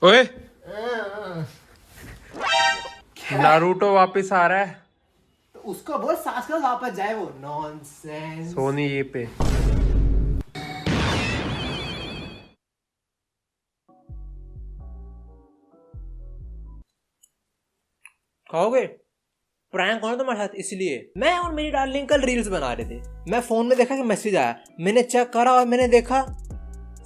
ओए, नारुतो वापस आ रहा है। तो उसको बोल सास वापस जाए। वो नॉनसेंस। सोनी ये पे खाओगे? प्रैंक होना तुम्हारे साथ, इसलिए मैं और मेरी डार्लिंग कल रील्स बना रहे थे। मैं फोन में देखा कि मैसेज आया, मैंने चेक करा और मैंने देखा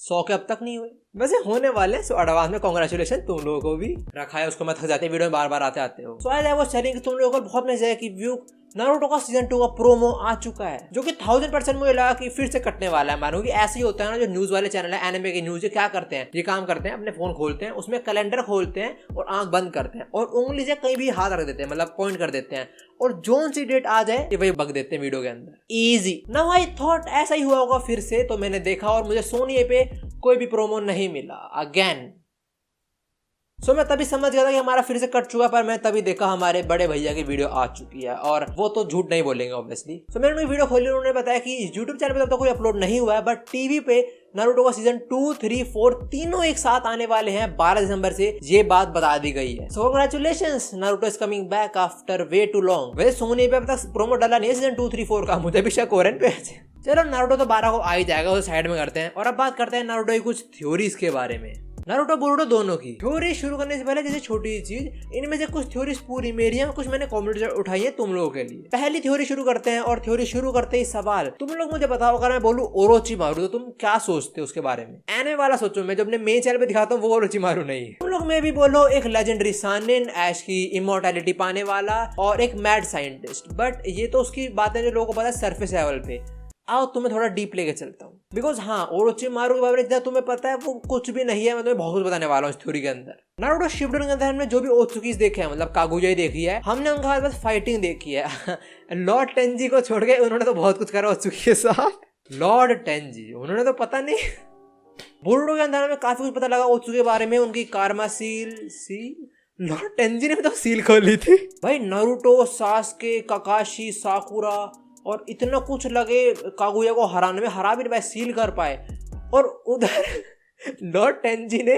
100 के अब तक नहीं हुए। वैसे होने वाले, सो एडवांस में कांग्रेचुलेशन तुम लोगों को भी। रखा है उसको, मैं थक जाती वीडियो में बार बार आते हो। सो आई वाज टेलिंग कि तुम लोगों को बहुत मजा है कि व्यू नारुतो का सीजन 2 का प्रोमो आ चुका है, जो कि 1000% मुझे लगा कि फिर से कटने वाला है। मानो कि ऐसे ही होता है ना, जो न्यूज वाले चैनल है एनिमे के न्यूज, ये क्या करते हैं, ये काम करते हैं, अपने फोन खोलते हैं, उसमें कैलेंडर खोलते हैं और आंख बंद करते हैं और उंगली से कहीं भी हाथ रख देते हैं, मतलब पॉइंट कर देते हैं, और जोन सी डेट आ जाए ये वही बग देते हैं वीडियो के अंदर। इजी। नाउ आई थॉट ऐसा ही हुआ होगा फिर से, तो मैंने देखा और मुझे सोनी पे कोई भी प्रोमो नहीं मिला अगेन। सो मैं तभी समझ गया था कि हमारा फिर से कट चुका, पर मैं तभी देखा हमारे बड़े भैया की वीडियो आ चुकी है, और वो तो झूठ नहीं बोलेंगे ऑब्वियसली। सो मैंने वीडियो खोली, उन्होंने बताया कि यूट्यूब चैनल पे तब तक कोई अपलोड नहीं हुआ है, बट टीवी पे नारुतो का सीजन 2, 3, 4 तीनों एक साथ आने वाले हैं 12 दिसंबर से, ये बात बता दी गई है। So congratulations, Naruto is coming back after way too long. वैसे सोनी पे अब तक प्रोमो डाला नहीं है सीजन 2, 3, 4 का, मुझे भी शक हो रहा है पे। चलो नारुतो तो 12 को आ ही जाएगा, उसे साइड में करते हैं और अब बात करते हैं नारुतो की कुछ थ्योरीज के बारे में। नारुतो बोरुतो दोनों की थ्योरी शुरू करने से पहले जैसे छोटी चीज, इनमें से कुछ थ्योरीज पूरी मेरी हैं, कुछ मैंने कमेंट से उठाई है तुम लोगों के लिए। पहली थ्योरी शुरू करते हैं, और थ्योरी शुरू करते ही सवाल, तुम लोग मुझे बताओ अगर मैं बोलूं ओरोचिमारू तो तुम क्या सोचते हो उसके बारे में? एनिमे वाला सोचो, मैं जो अपने मेन चैनल पे दिखाता हूँ वो ओरोचिमारू नहीं है। तुम लोग में भी बोलो एक लेजेंडरी सानिन, ऐश की इमोर्टैलिटी पाने वाला, और एक मैड साइंटिस्ट। बट ये तो उसकी बातें जो लोगों को पता है सरफेस लेवल पे। आओ तुम्हें थोड़ा डीप लेके चलता हूँ, बिकॉज हाँ ओरोचिमारू के बारे में जितना तुम्हें पता है वो कुछ भी नहीं है। मैं तुम्हें बहुत कुछ बताने वाला हूँ इस थ्योरी के अंदर। नारुतो शिपुडन के अंदर हमने जो भी ओत्सुकीज देखे हैं, मतलब कागुया ही देखी है हमने, उनके साथ बस फाइटिंग देखी है। लॉर्ड टेंजी को छोड़ के उन्होंने तो बहुत कुछ करा ओत्सुकी के साथ। लॉर्ड टेंजी, उन्होंने तो पता नहीं। बोरुतो के अंदर हमें काफी कुछ पता लगा ओत्सुकी के बारे में, उनकी कारमा सील लॉर्ड टेंजी ने तो सील खोली थी भाई। नारुतो, सास्के, काकाशी, साकुरा और इतना कुछ लगे कागुया को हराने में, हरा भी नहीं पाए, सील कर पाए। और उधर लॉर्ड टेंजी ने,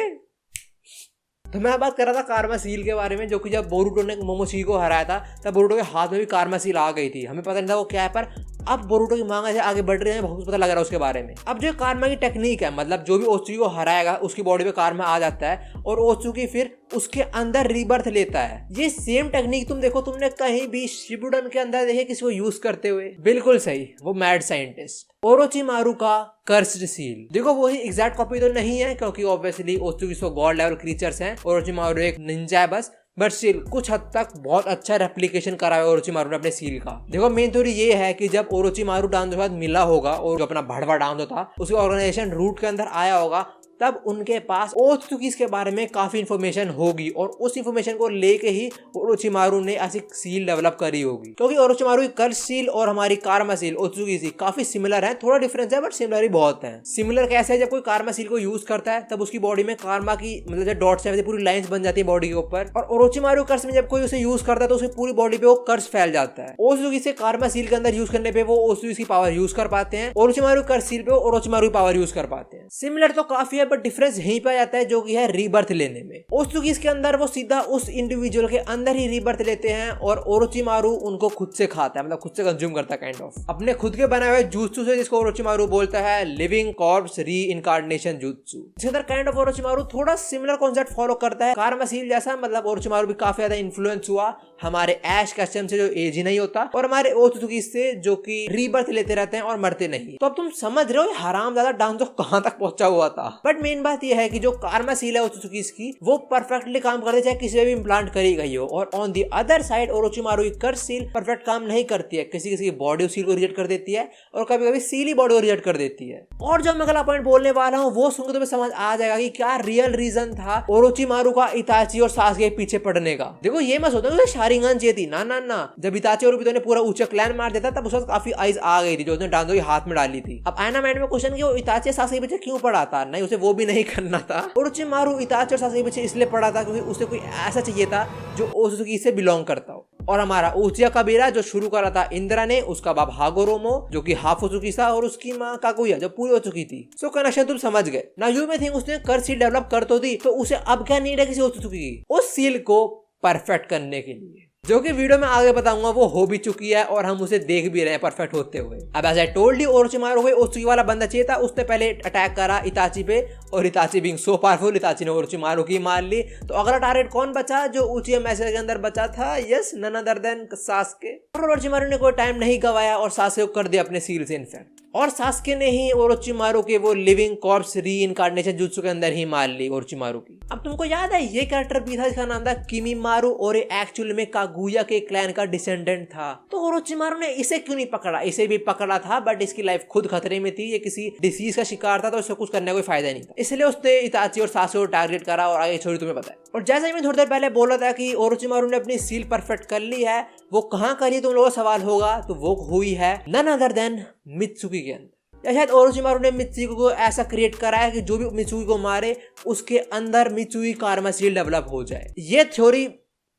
तो मैं बात कर रहा था कारमा सील के बारे में, जो कि जब बोरुतो ने मोमोशी को हराया था तब बोरुतो के हाथ में भी कारमा सील आ गई थी, हमें पता नहीं था वो क्या है। पर अब बोरुतो की मांग ऐसे आगे बढ़ रही है, बहुत कुछ पता लग रहा है उसके बारे में। अब जो कारमा की टेक्निक है, मतलब जो भी ओत्सुकी को हराएगा उसकी बॉडी पे कारमा आ जाता है और ओत्सुकी फिर उसके अंदर रीबर्थ लेता है। ये सेम टेक्निक तुम देखो, तुमने कहीं भी शिपुडन के अंदर देखे किसी को यूज करते हुए? बिल्कुल सही, वो मैड साइंटिस्ट ओरोचिमारू का कर्स्ड सील। देखो वही एग्जैक्ट कॉपी तो नहीं है, क्योंकि ऑब्वियसली ओत्सुकी सो गॉड लेवल क्रीचर्स हैं, ओरोचिमारू एक निंजा है बस, बट स्टिल कुछ हद तक बहुत अच्छा रेप्लिकेशन करा है ओरोचिमारू ने अपने सील का। देखो मेन थ्योरी ये है कि जब ओरोचिमारू डांजो के बाद मिला होगा और जो अपना भड़वा डांजो था उसके ऑर्गेनाइजेशन रूट के अंदर आया होगा, तब उनके पास ओत्सुकीज के बारे में काफी इंफॉर्मेशन होगी और उस इंफॉर्मेशन को लेके ही ओरोचिमारू ने ऐसी सील डेवलप करी होगी। क्योंकि ओरोचिमारू की कर्स सील और हमारी कारमा सील ओत्सुकी सील काफी सिमिलर है, थोड़ा डिफरेंस है बट सिमिलर ही बहुत है। सिमिलर कैसे है, जब कोई कारमा सील को यूज करता है तब उसकी बॉडी में कारमा की मतलब जो डॉट्स है पूरी लाइंस बन जाती है बॉडी के ऊपर, और ओरोचिमारू कर्स में जब कोई उसे यूज करता है तो उसकी पूरी बॉडी पे वो कर्स फैल जाता है। ओत्सुकी से कारमा सील के अंदर यूज करने पे वो ओत्सुकी की पावर यूज कर पाते हैं, ओरोचिमारू कर्स सील पे ओरोचिमारू पावर यूज कर पाते हैं। सिमिलर तो काफी है बट डिफरेंस यहीं पे जाता है, जो कि है रीबर्थ लेने में। ओत्सुकी के अंदर वो सीधा उस इंडिविजुअल के अंदर ही रीबर्थ लेते हैं और ओरोचिमारू उनको खुद से खाता है, मतलब खुद से कंज्यूम करता है काइंड ऑफ, अपने खुद के बनाए हुए जुत्सु से, जिसको ओरोचिमारू बोलता है लिविंग कॉर्प्स री इनकार्नेशन जुत्सु। इसके अंदर काइंड ऑफ ओरोचिमारू थोड़ा सिमिलर कॉन्सेप्ट फॉलो करता है कारमा सील जैसा, मतलब ओरोचिमारू भी काफी ज्यादा इन्फ्लुएंस हुआ हमारे ऐश कस्टम से जो एज ही नहीं होता, और हमारे ओत्सुकी से जो कि रीबर्थ लेते रहते हैं और मरते नहीं। तो अब तुम समझ रहे हो हरामजादा डांजो कहां तक पहुंचा हुआ था। बट मेन बात यह है कि जो कारमा सील है ओत्सुकी की, वो परफेक्टली काम करती है चाहे किसी भी इम्प्लांट करी गई हो। और on the other side Orochimaru की कर्स सील परफेक्ट काम नहीं करती है, किसी किसी की बॉडी सील को रिजेक्ट कर देती है और कभी कभी सील ही बॉडी को रिजेक्ट कर देती है। और जो मैं अगला पॉइंट बोलने वाला हूँ वो सुनकर तुम्हें समझ आ जाएगा कि क्या रियल रीजन था ओरोचिमारू का इताची और सासुके के पीछे पड़ने का। देखो ये मैं सोचता हूँ शारिंगन चाहिए थी, ना ना ना, जब इताची और ओबितो ने पूरा ऊंचा क्लैन मार देता तब उसके काफी आइज आ गई थी जो उसने डांजो के हाथ में डाली थी। अब आना माइंड में क्वेश्चन कि वो इताची सासुके के पीछे क्यों पड़ा था? नहीं, उसे वो भी नहीं करना था। ओरोचिमारू इताची और सासुके के पीछे इसलिए पड़ा था क्योंकि उसे कोई ऐसा चाहिए था जो ओत्सुकी से बिलोंग करता हो। और हमारा उचिया कबीरा जो शुरू करा था इंदिरा ने, उसका बाप हागोरोमो जो कि हाफ हो चुकी था, और उसकी माँ कागुया जो पूरी हो चुकी थी। सो कनेक्शन तुम समझ गए ना। यू में थिंक उसने कर सील डेवलप कर तो दी, तो उसे अब क्या नीड है किसी ओत्सुकी की उस सील को परफेक्ट करने के लिए, जो कि वीडियो में आगे बताऊंगा वो हो भी चुकी है और हम उसे देख भी रहे हैं परफेक्ट होते हुए। अब as I told you, Orochimaru को ओत्सुकी वाला बंदा चाहिए था। उसने पहले अटैक करा इताची पे, और इताची बीइंग सो पावरफुल, इताची ने ओरोचिमारू की मार ली। तो अगला टारगेट कौन बचा जो उचिया मैसेज के अंदर बचा था? Yes, none other than Sasuke. और ओरोचिमारू ने कोई टाइम नहीं गवाया और सास्के को कर दिया अपने सील से इन्फेक्ट, और सास्के ने ही ओरोचिमारू के वो लिविंग कॉर्प्स री इनकार्नेशन जुत्सु के अंदर ही मार ली ओरोचिमारू की। अब तुमको याद है ये कैरेक्टर भी था जिसका नाम था किमीमारू, और ये एक्चुअल में कागुया के क्लैन का डिसेंडेंट था। तो ओरोचिमारू ने इसे क्यों नहीं पकड़ा? इसे भी पकड़ा था, बट इसकी लाइफ खुद खतरे में थी। ये किसी डिसीज का शिकार था, तो उससे कुछ करने का कोई फायदा नहीं था, इसलिए उसने इताची और सास्के को टारगेट करा। और आगे छोड़ी तुम्हें पता है। और जैसा ही मैं थोड़ी देर पहले बोला था कि ओरोचिमारू ने अपनी सील परफेक्ट कर ली है, वो कहाँ करी तुम लोगों का सवाल होगा, तो वो हुई है नन अदर देन मित्सुकी के अंदर। या शायद ओरोचिमारू ने मित्सुकी को ऐसा क्रिएट करा है कि जो भी मित्सुकी को मारे उसके अंदर मित्सुकी कारमा सील डेवलप हो जाए। ये थ्योरी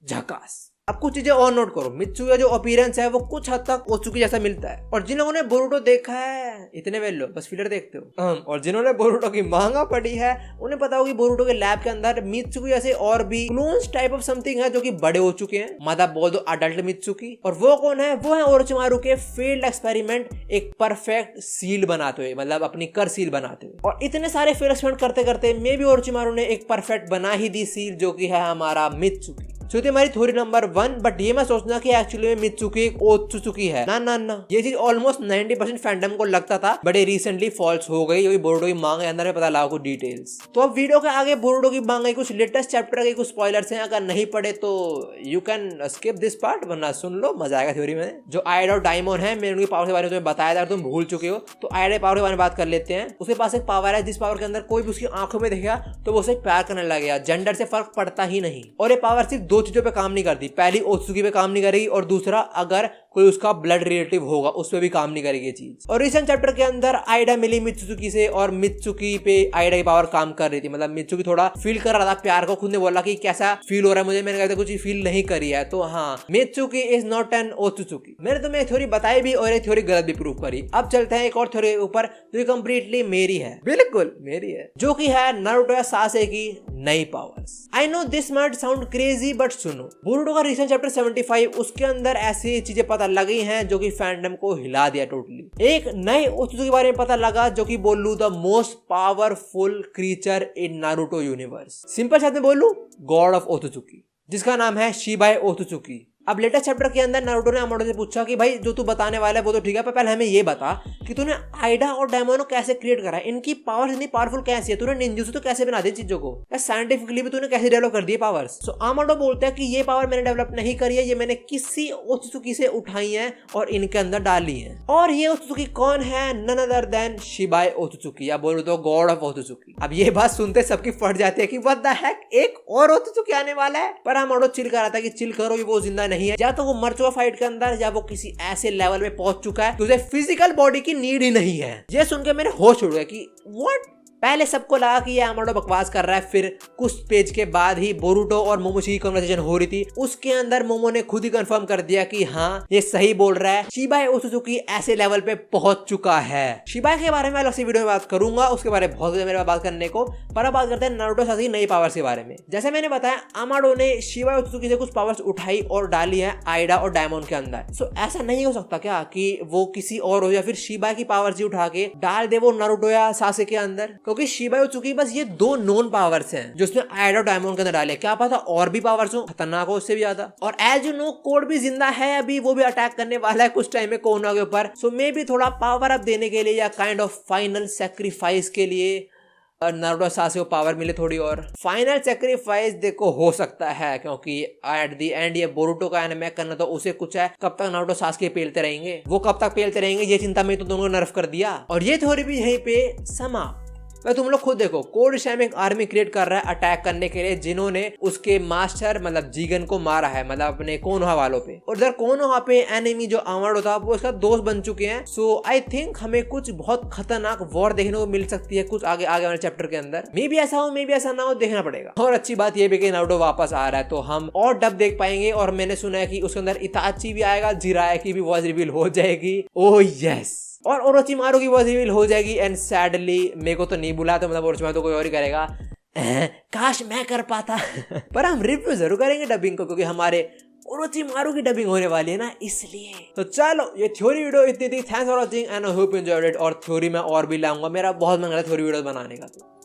झकास। अब कुछ चीजें और नोट करो, मित्सुकी का जो अपीयरेंस है वो कुछ हद तक ओत्सुकी जैसा मिलता है। और जिन लोगों ने बोरुटो देखा है इतने वेल लो, बस फिलर देखते हो। और जिन्होंने बोरुटो की मांगा पढ़ी है उन्हें पता होगी बोरुटो के लैब के अंदर मित्सुकी जैसे और भी क्लोन्स टाइप ऑफ समथिंग है जो कि बड़े हो चुके हैं, मतलब बोल दो अडल्ट मित्सुकी। और वो कौन है? वो है ओरोचिमारू के फेल्ड एक्सपेरिमेंट एक परफेक्ट सील बनाते हुए, मतलब अपनी कर सील बनाते हुए। और इतने सारे फेल एक्सपेरिमेंट करते करते मे भी ओरोचिमारू ने एक परफेक्ट बना ही दी सील, जो कि है हमारा मित्सुकी। तो हमारी थ्योरी नंबर 1। बट ये मैं सोचना कि एक्चुअली में मित्सुकी एक ओत्सुकी है, ना ये चीज ऑलमोस्ट 90% फैंडम को लगता था, बट ये रिसेंटली फॉल्स हो गई क्योंकि बोरुटो की मांग के अंदर में पता लगा कुछ डिटेल्स। तो अब वीडियो के आगे बोरुटो की मांग कुछ लेटेस्ट चैप्टर के कुछ स्पॉयलर्स हैं, अगर नहीं पढ़े तो you can skip this part, वरना सुन लो, मजा आएगा थ्योरी में। जो आइडा और डायमंड है, मैंने उनकी पावर के बारे में तुम्हें बताया था, तुम भूल चुके हो। तो आइडा पावर के बारे में बात कर लेते हैं। उसके पास एक पावर है जिस पावर के अंदर कोई भी उसकी आंखों में देखेगा तो वो उसे प्यार करने लगेगा, जेंडर से फर्क पड़ता ही नहीं। और ये पावर सिर्फ दो चीजों पे काम नहीं करती, पहली ओत्सुकी पे काम नहीं करेगी, और दूसरा अगर कोई उसका ब्लड रिलेटिव होगा उस पे भी काम नहीं करेगी ये चीज। और रिसेंट चैप्टर के अंदर आइडा मिली मित्सुकी से, और मित्सुकी पे आइडा की पावर काम कर रही थी, मतलब मित्सुकी थोड़ा फील कर रहा था प्यार को। खुद ने बोला कि कैसा फील हो रहा है मुझे, मैंने कहा था कुछ फील नहीं करी है। तो हाँ, मित्सुकी इज नॉट एन ओत्सुकी। मैंने तुम्हें थ्योरी बताई भी और ये थ्योरी गलत भी प्रूव करी। अब चलते हैं एक और थ्योरी के ऊपर जो कंप्लीटली मेरी है, बिल्कुल मेरी है, जो कि है नारुतो सासे की नई powers. I know this might sound crazy, but सुनो, बोरुटो का रिसेंट चैप्टर 75 उसके अंदर ऐसी चीजें पता लगी हैं जो कि फैंडम को हिला दिया टोटली। एक नए ओत्सुकी के बारे में पता लगा जो कि बोलूं the most powerful creature in Naruto universe. Simple शब्द में बोलूं, गॉड ऑफ ओत्सुकी, जिसका नाम है शिबाई ओत्सुकी। अब लेटेस्ट चैप्टर के अंदर नारुतो ने अमाडो से पूछा कि भाई जो तू बताने वाला है वो तो ठीक है, पर पहले हमें ये बता कि तूने आइडा और डायमोनो कैसे क्रिएट करा है, इनकी पावर्स इतनी पावरफुल कैसी है, तूने निंजुत्सु तो कैसे बना दी चीजों को, या साइंटिफिकली भी तूने कैसे डेवलप कर दिए पावर्स। सो अमाडो बोलता है कि ये पावर मैंने डेवलप नहीं करी है, ये मैंने किसी ओत्सुकी से उठाई है और इनके अंदर डाली है। और ये ओत्सुकी कौन है? नन अदर देन शिबाई ओत्सुकी, या बोलो तो गॉड ऑफ ओत्सुकी। अब ये बात सुनते सबकी फट जाती है कि व्हाट द हेक, एक और ओत्सुकी आने वाला है। पर अमाडो चिल कर रहा था कि चिल करो, ये वो जिंदा नहीं है, या तो वो मर चुका फाइट के अंदर, या वो किसी ऐसे लेवल में पहुंच चुका है कि उसे फिजिकल बॉडी की नीड ही नहीं है। ये सुन के मेरे होश उड़ गए कि व्हाट। पहले सबको लगा कि ये अमाडो बकवास कर रहा है, फिर कुछ पेज के बाद ही बोरुटो और मोमोशी की कन्वर्सेशन हो रही थी, उसके अंदर मोमो ने खुद ही कंफर्म कर दिया कि हाँ ये सही बोल रहा है, शिबाई ओत्सुकी ऐसे लेवल पे पहुंच चुका है। शिबाई के बारे में अलग से वीडियो में बात करूंगा, उसके बारे में बहुत मेरे पास बात करने को। पर अब बात करते हैं नारुतो सासे की नई पावर्स के बारे में। जैसे मैंने बताया, अमाडो ने शिबाई ओत्सुकी से कुछ पावर्स उठाई और डाली है आइडा और डायमंड के अंदर। सो ऐसा नहीं हो सकता क्या कि वो किसी और हो, या फिर शिबाई की पावर्स ही उठा के डाल दे वो नारुतो या सासे के अंदर, क्योंकि शिबाई ओत्सुकी बस ये दो नोन पावर्स हैं जो उसने आइडा और डायमंड के अंदर डाले। क्या पता और भी पावर्स हो, खतरनाक हो उससे भी ज्यादा। और एज यू नो, कोड भी जिंदा है अभी, वो भी अटैक करने वाला है कुछ टाइम में कोना के ऊपर। सो मे भी थोड़ा पावर अप देने के लिए या काइंड ऑफ फाइनल सैक्रिफाइस के लिए नारुतो सासे को पावर मिले थोड़ी और। फाइनल सैक्रिफाइस देखो हो सकता है, क्योंकि एट द एंड ये बोरुटो का एनिमे करना तो उसे कुछ है। कब तक नारुतो सासे पेलते रहेंगे, वो कब तक पेलते रहेंगे, ये चिंता में तो दोनों को नर्फ कर दिया। और ये थ्योरी भी यहीं पे समाप्त। भाई तुम लोग खुद देखो, कोल्ड स्लैम एक आर्मी क्रिएट कर रहा है अटैक करने के लिए, जिन्होंने उसके मास्टर मतलब जीगन को मारा है, मतलब अपने कोनोहा वालों पे। और इधर कोनोहा पे एनिमी जो अमाडो था वो उसका दोस्त बन चुके हैं। सो आई थिंक हमें कुछ बहुत खतरनाक वॉर देखने को मिल सकती है कुछ आगे वाले चैप्टर के अंदर। मे भी ऐसा हो, मे भी ऐसा ना हो, देखना पड़ेगा। और अच्छी बात ये भी कि नारुतो वापस आ रहा है तो हम और डब देख पाएंगे। और मैंने सुना है कि उसके अंदर इताची भी आएगा, जिराया की भी वॉइस रिवील हो जाएगी। ओह यस, और ओरोचिमारू की वॉइस रिवील हो जाएगी। एंड सैडली मेरे को तो नहीं बुलाया, तो मतलब ओरोचिमारू तो कोई और ही करेगा। काश मैं कर पाता। पर हम रिव्यू जरूर करेंगे डबिंग को, क्योंकि हमारे ओरोचिमारू की डबिंग होने वाली है ना, इसलिए। तो चलो ये थ्योरी वीडियो इतनी थी। Thanks for watching and I hope you enjoyed it. और थ्योरी में और भी लाऊंगा, मेरा बहुत मन कर रहा है थ्योरी वीडियो बनाने का। तो